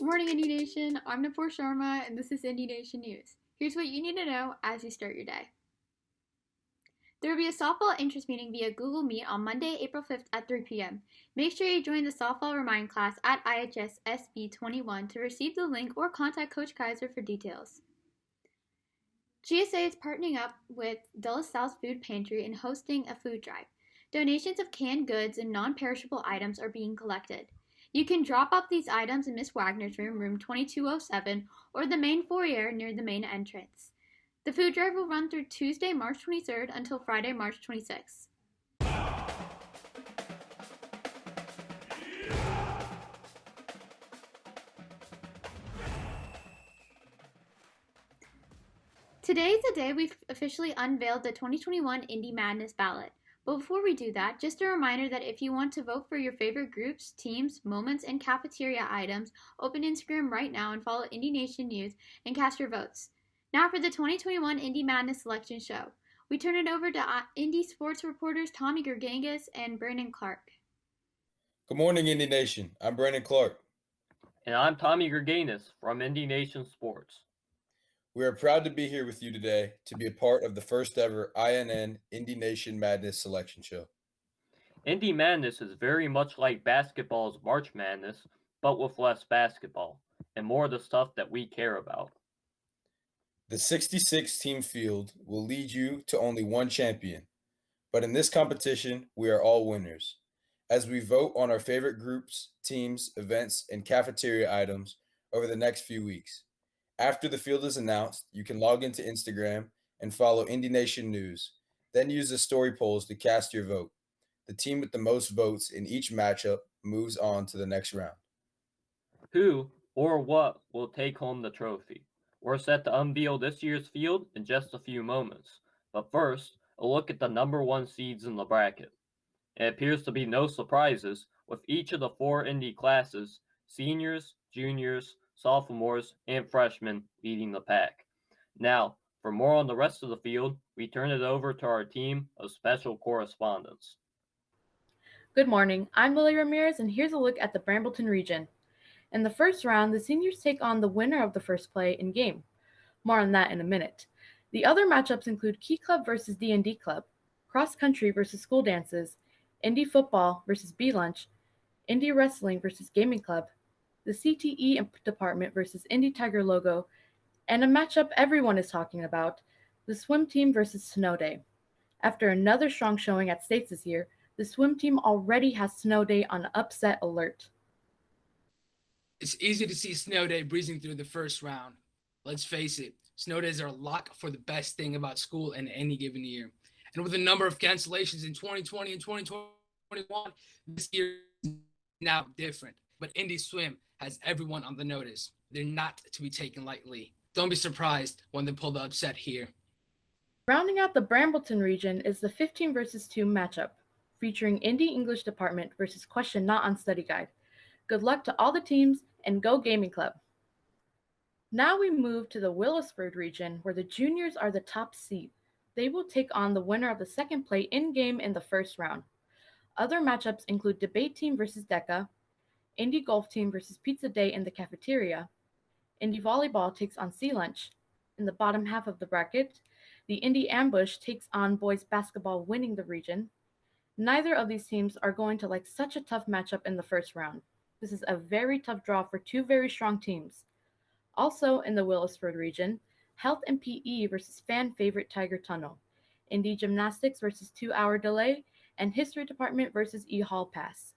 Good morning, Indy Nation. I'm Nipur Sharma, and this is Indy Nation News. Here's what you need to know as you start your day. There will be a softball interest meeting via Google Meet on Monday, April 5th at 3 p.m. Make sure you join the softball remind class at IHS SB 21 to receive the link or contact Coach Kaiser for details. GSA is partnering up with Dulles South Food Pantry and hosting a food drive. Donations of canned goods and non-perishable items are being collected. You can drop off these items in Miss Wagner's room, room 2207, or the main foyer near the main entrance. The food drive will run through Tuesday, March 23rd until Friday, March 26th. Today is the day we've officially unveiled the 2021 Indy Madness ballot. But before we do that, just a reminder that if you want to vote for your favorite groups, teams, moments, and cafeteria items, open Instagram right now and follow Indy Nation News and cast your votes. Now for the 2021 Indy Madness Selection Show. We turn it over to Indy sports reporters Tommy Gergangas and Brandon Clark. Good morning, Indy Nation. I'm Brandon Clark. And I'm Tommy Gergangas from Indy Nation Sports. We are proud to be here with you today to be a part of the first ever INN Indy Nation Madness Selection Show. Indy Madness is very much like basketball's March Madness, but with less basketball and more of the stuff that we care about. The 66-team field will lead you to only one champion, but in this competition, we are all winners. As we vote on our favorite groups, teams, events, and cafeteria items over the next few weeks. After the field is announced, you can log into Instagram and follow Indy Nation News. Then use the story polls to cast your vote. The team with the most votes in each matchup moves on to the next round. Who or what will take home the trophy? We're set to unveil this year's field in just a few moments. But first, a look at the number one seeds in the bracket. It appears to be no surprises, with each of the four Indy classes, seniors, juniors, sophomores, and freshmen leading the pack. Now, for more on the rest of the field, we turn it over to our team of special correspondents. Good morning, I'm Lily Ramirez, and here's a look at the Brambleton region. In the first round, the seniors take on the winner of the first play in game. More on that in a minute. The other matchups include Key Club versus D&D Club, Cross Country versus School Dances, Indy Football versus B-Lunch, Indy Wrestling versus Gaming Club, the CTE department versus Indy Tiger Logo, and a matchup everyone is talking about, the swim team versus Snow Day. After another strong showing at states this year, the swim team already has Snow Day on upset alert. It's easy to see Snow Day breezing through the first round. Let's face it, snow days are a lock for the best thing about school in any given year. And with a number of cancellations in 2020 and 2021, this year is now different. But Indy Swim has everyone on the notice. They're not to be taken lightly. Don't be surprised when they pull the upset here. Rounding out the Brambleton region is the 15 versus 2 matchup, featuring Indy English Department versus Question Not on Study Guide. Good luck to all the teams, and go Gaming Club. Now we move to the Willisford region, where the juniors are the top seed. They will take on the winner of the second play in-game in the first round. Other matchups include Debate Team versus DECA, Indy Golf Team versus Pizza Day in the cafeteria, Indy Volleyball takes on Sea Lunch. In the bottom half of the bracket, the Indy Ambush takes on boys basketball winning the region. Neither of these teams are going to like such a tough matchup in the first round. This is a very tough draw for two very strong teams. Also in the Willisford region, Health and PE versus fan favorite Tiger Tunnel, Indy Gymnastics versus 2 Hour Delay, and History Department versus E-Hall Pass.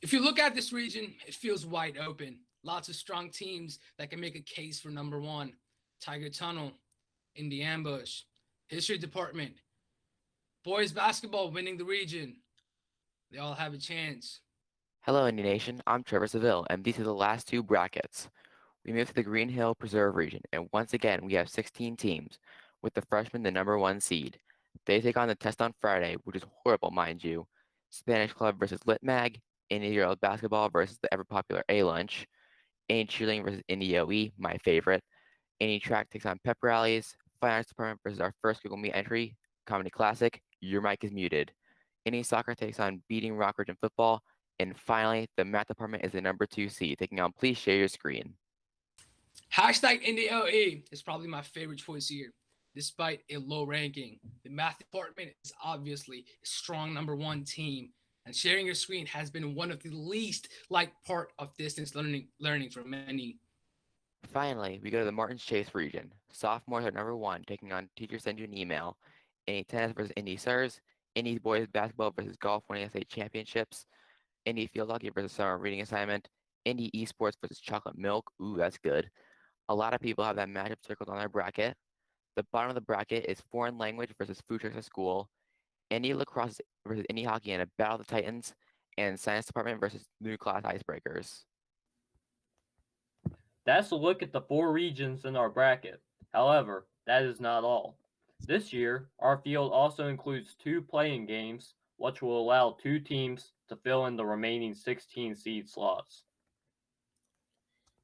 If you look at this region, it feels wide open. Lots of strong teams that can make a case for number one. Tiger Tunnel, Indy Ambush, History Department, boys basketball winning the region. They all have a chance. Hello, Indy Nation. I'm Trevor Seville, and these are the last two brackets. We move to the Green Hill Preserve region, and once again, we have 16 teams, with the freshmen the number one seed. They take on the test on Friday, which is horrible, mind you. Spanish Club versus Lit Mag, Indy Girls Basketball versus the ever-popular A-Lunch, Indy Cheerleading versus Indy OE, my favorite. Indy Track takes on Pep Rallies, Fine Arts Department versus our first Google Meet entry, Comedy Classic, Your Mic is Muted. Indy Soccer takes on Beating Rockridge in football, And finally, the math department is the number 2 seed, taking on Please Share Your Screen. Hashtag IndyOE is probably my favorite choice here. Despite a low ranking, the math department is obviously a strong number 1 team, and sharing your screen has been one of the least liked part of distance learning for many. Finally, we go to the Martins Chase region. Sophomores are number 1, taking on Teachers Send You an Email, Indy Tennis versus Indy Sirs, Indy Boys Basketball versus Golf winning state championships, Indy Field Hockey versus Summer Reading Assignment, Indy Esports versus Chocolate Milk. Ooh, that's good. A lot of people have that matchup circled on their bracket. The bottom of the bracket is Foreign Language versus Food Trucks at School, Indy Lacrosse versus Indy Hockey in a Battle of the Titans, and Science Department versus New Class Icebreakers. That's a look at the 4 regions in our bracket. However, that is not all. This year, our field also includes 2 playing games, which will allow 2 teams to fill in the remaining 16 seed slots.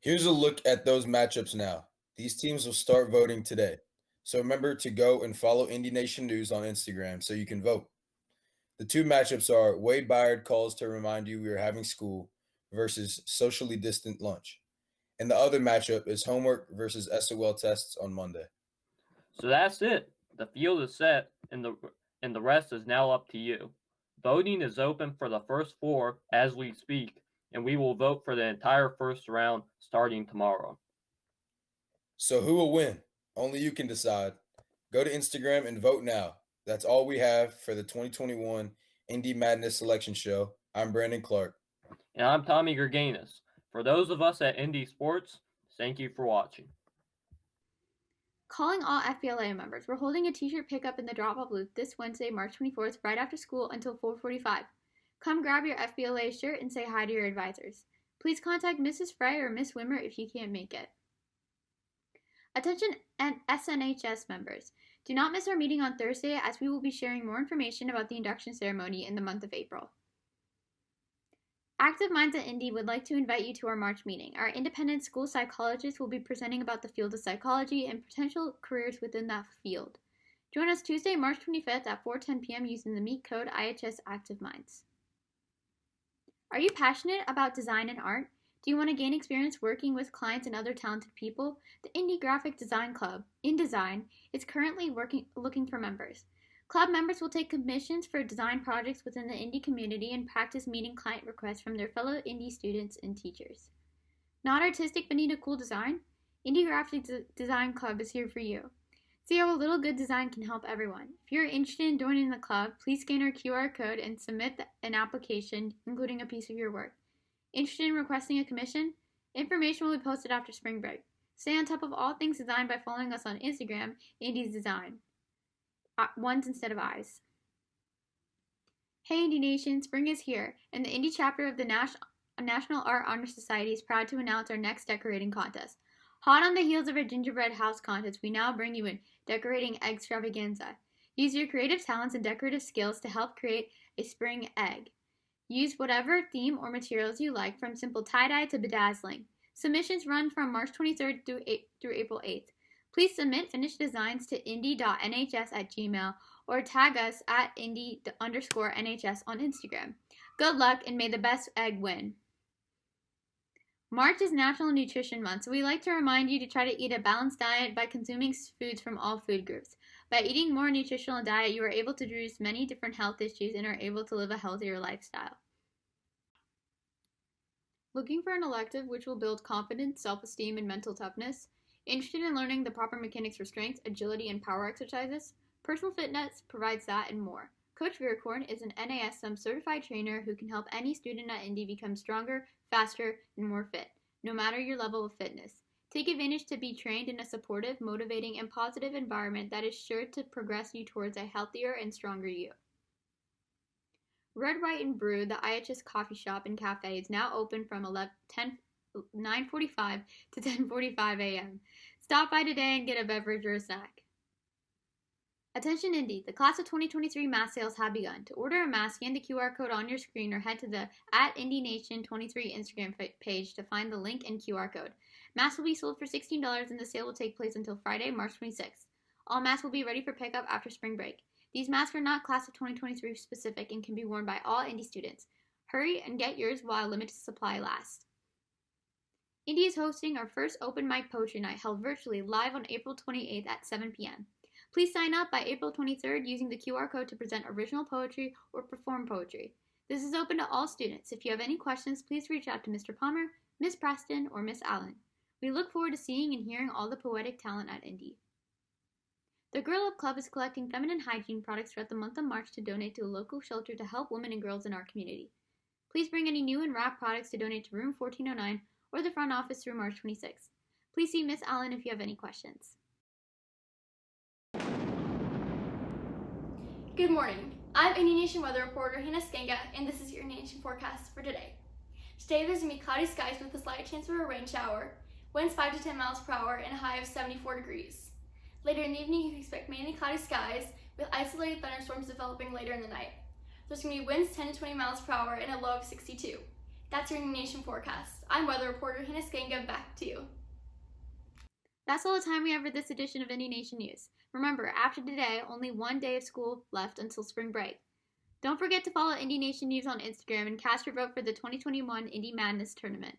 Here's a look at those matchups now. These teams will start voting today. So remember to go and follow Indy Nation News on Instagram so you can vote. The 2 matchups are Wade Byard calls to remind you we are having school versus socially distant lunch. And the other matchup is homework versus SOL tests on Monday. So that's it. The field is set, and the rest is now up to you. Voting is open for the first 4 as we speak, and we will vote for the entire first round starting tomorrow. So who will win? Only you can decide. Go to Instagram and vote now. That's all we have for the 2021 Indy Madness Selection Show. I'm Brandon Clark. And I'm Tommy Gerganis. For those of us at Indy Sports, thank you for watching. Calling all FBLA members, we're holding a t-shirt pickup in the drop-off booth this Wednesday, March 24th, right after school until 4:45. Come grab your FBLA shirt and say hi to your advisors. Please contact Mrs. Frey or Miss Wimmer if you can't make it. Attention and SNHS members, do not miss our meeting on Thursday as we will be sharing more information about the induction ceremony in the month of April. Active Minds at Indy would like to invite you to our March meeting. Our independent school psychologist will be presenting about the field of psychology and potential careers within that field. Join us Tuesday, March 25th at 4:10 p.m. using the meet code IHS Active Minds. Are you passionate about design and art? Do you want to gain experience working with clients and other talented people? The Indy Graphic Design Club, InDesign, is currently looking for members. Club members will take commissions for design projects within the Indy community and practice meeting client requests from their fellow Indy students and teachers. Not artistic but need a cool design? Indy Graphic Design Club is here for you. See how a little good design can help everyone. If you're interested in joining the club, please scan our QR code and submit an application, including a piece of your work. Interested in requesting a commission? Information will be posted after spring break. Stay on top of all things design by following us on Instagram, Indy's Design. Ones instead of I's. Hey Indy Nation, spring is here, and the Indy chapter of the National Art Honor Society is proud to announce our next decorating contest. Hot on the heels of our gingerbread house contest, we now bring you in Decorating Extravaganza. Use your creative talents and decorative skills to help create a spring egg. Use whatever theme or materials you like, from simple tie-dye to bedazzling. Submissions run from March 23rd through April 8th. Please submit finished designs to indy.nhs@gmail or tag us at indy_nhs on Instagram. Good luck and may the best egg win. March is National Nutrition Month, so we like to remind you to try to eat a balanced diet by consuming foods from all food groups. By eating more nutritional diet, you are able to reduce many different health issues and are able to live a healthier lifestyle. Looking for an elective which will build confidence, self-esteem, and mental toughness? Interested in learning the proper mechanics for strength, agility, and power exercises? Personal Fitness provides that and more. Coach Viracorn is an NASM certified trainer who can help any student at Indy become stronger, faster, and more fit, no matter your level of fitness. Take advantage to be trained in a supportive, motivating, and positive environment that is sure to progress you towards a healthier and stronger you. Red, White, and Brew, the IHS coffee shop and cafe, is now open from 9:45 to 10:45 a.m. Stop by today and get a beverage or a snack. Attention Indy, the class of 2023 mask sales have begun. To order a mask, scan the QR code on your screen or head to the @IndyNation23 Instagram page to find the link and QR code. Masks will be sold for $16 and the sale will take place until Friday, March 26th. All masks will be ready for pickup after spring break. These masks are not class of 2023 specific and can be worn by all Indy students. Hurry and get yours while limited supply lasts. Indy is hosting our first open mic poetry night held virtually live on April 28th at 7 p.m. Please sign up by April 23rd using the QR code to present original poetry or perform poetry. This is open to all students. If you have any questions, please reach out to Mr. Palmer, Miss Preston, or Miss Allen. We look forward to seeing and hearing all the poetic talent at Indy. The Girl Up Club is collecting feminine hygiene products throughout the month of March to donate to a local shelter to help women and girls in our community. Please bring any new and wrapped products to donate to room 1409 or the front office through March 26th. Please see Miss Allen if you have any questions. Good morning. I'm Indy Nation weather reporter Hannah Skenga, and this is your Nation forecast for today. Today there's going to be cloudy skies with a slight chance of a rain shower, winds 5 to 10 miles per hour, and a high of 74 degrees. Later in the evening, you can expect mainly cloudy skies with isolated thunderstorms developing later in the night. There's going to be winds 10 to 20 miles per hour and a low of 62. That's your Indy Nation forecast. I'm weather reporter Hannah Skenga. Back to you. That's all the time we have for this edition of Indy Nation News. Remember, after today, only one day of school left until spring break. Don't forget to follow Indy Nation News on Instagram and cast your vote for the 2021 Indy Madness Tournament.